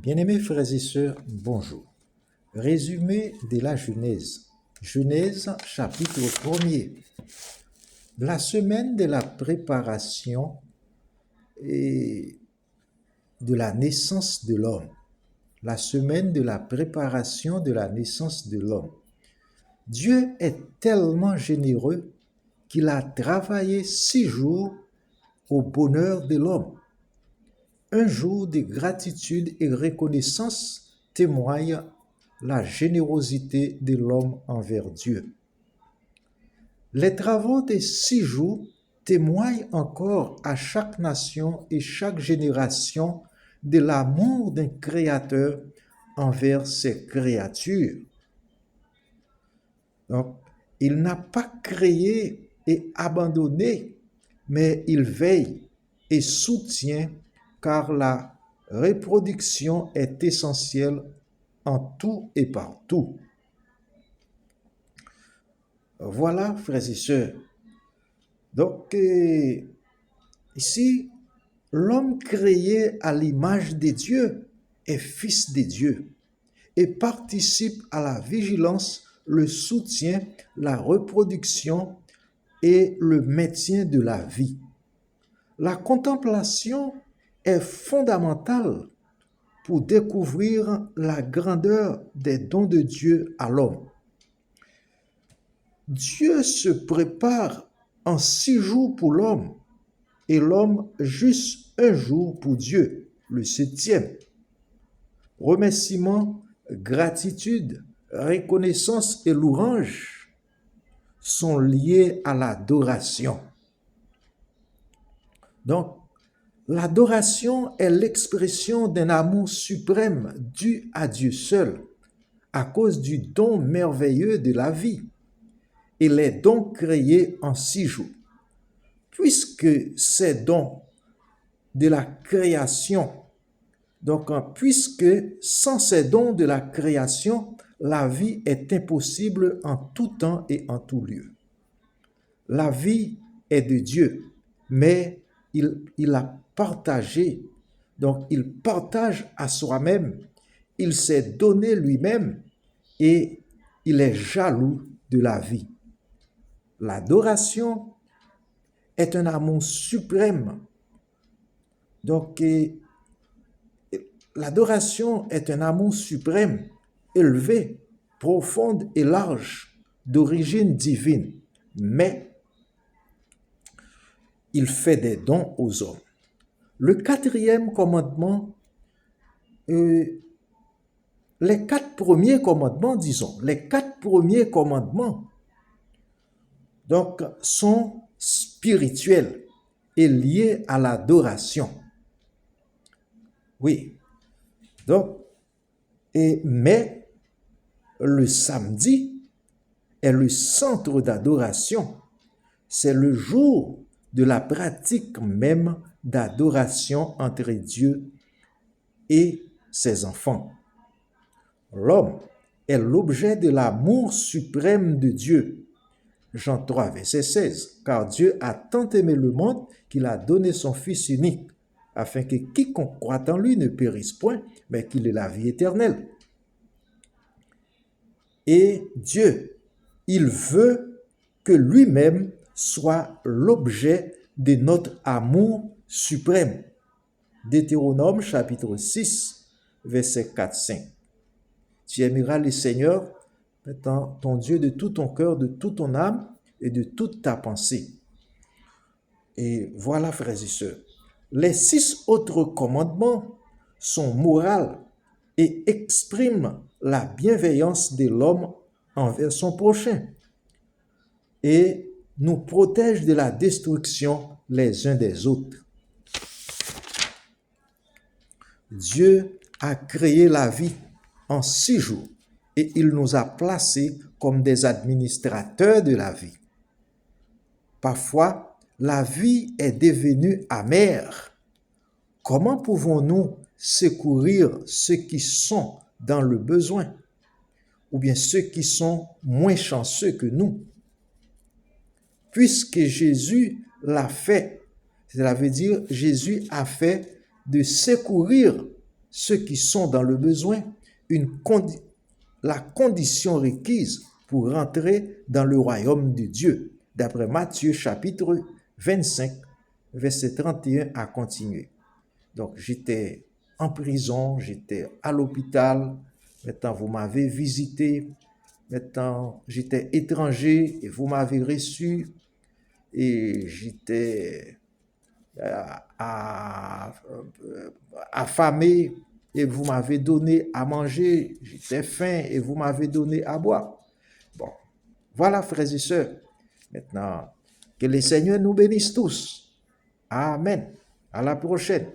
Bien-aimés frères et sœurs, bonjour. Résumé de la Genèse. Genèse chapitre 1er. La semaine de la préparation et de la naissance de l'homme. La semaine de la préparation de la naissance de l'homme. Dieu est tellement généreux qu'il a travaillé 6 jours au bonheur de l'homme. Un jour de gratitude et reconnaissance témoigne la générosité de l'homme envers Dieu. Les travaux des 6 jours témoignent encore à chaque nation et chaque génération de l'amour d'un créateur envers ses créatures. Donc, il n'a pas créé et abandonné, mais il veille et soutient car la reproduction est essentielle en tout et partout. Voilà, frères et sœurs. Donc, ici, l'homme créé à l'image de Dieu est fils de Dieu et participe à la vigilance, le soutien, la reproduction et le maintien de la vie. La contemplation est fondamentale pour découvrir la grandeur des dons de Dieu à l'homme. Dieu se prépare en 6 jours pour l'homme et l'homme juste un jour pour Dieu, le 7e. Remerciement, gratitude, reconnaissance et louange sont liés à l'adoration. Donc, l'adoration est l'expression d'un amour suprême dû à Dieu seul, à cause du don merveilleux de la vie. Il est donc créé en 6 jours. Puisque ces dons de la création, puisque sans ces dons de la création, la vie est impossible en tout temps et en tout lieu. La vie est de Dieu, mais il a partagé, donc il partage à soi-même, il s'est donné lui-même et il est jaloux de la vie. L'adoration est un amour suprême. Donc, l'adoration est un amour suprême, élevé, profonde et large, d'origine divine, mais il fait des dons aux hommes. Le 4e commandement, les 4 premiers commandements, donc, sont spirituels et liés à l'adoration. Oui. Donc, mais le samedi est le centre d'adoration. C'est le jour de la pratique même d'adoration entre Dieu et ses enfants. L'homme est l'objet de l'amour suprême de Dieu. Jean 3, verset 16. Car Dieu a tant aimé le monde qu'il a donné son Fils unique, afin que quiconque croit en lui ne périsse point, mais qu'il ait la vie éternelle. Et Dieu, il veut que lui-même soit l'objet de notre amour suprême. Deutéronome chapitre 6, verset 4-5. Tu aimeras le Seigneur, ton Dieu, de tout ton cœur, de toute ton âme et de toute ta pensée. Et voilà, frères et sœurs, les 6 autres commandements sont moraux et expriment la bienveillance de l'homme envers son prochain et nous protègent de la destruction les uns des autres. Dieu a créé la vie en 6 jours et il nous a placés comme des administrateurs de la vie. Parfois, la vie est devenue amère. Comment pouvons-nous secourir ceux qui sont dans le besoin ou bien ceux qui sont moins chanceux que nous? Puisque Jésus l'a fait, cela veut dire Jésus a fait de secourir ceux qui sont dans le besoin la condition requise pour rentrer dans le royaume de Dieu, d'après Matthieu chapitre 25, verset 31 à continuer. Donc, j'étais en prison, j'étais à l'hôpital, maintenant vous m'avez visité, maintenant j'étais étranger et vous m'avez reçu, et j'étais affamé et vous m'avez donné à manger, j'étais faim et vous m'avez donné à boire. Bon, voilà frères et sœurs. Maintenant, que le Seigneur nous bénisse tous. Amen. À la prochaine.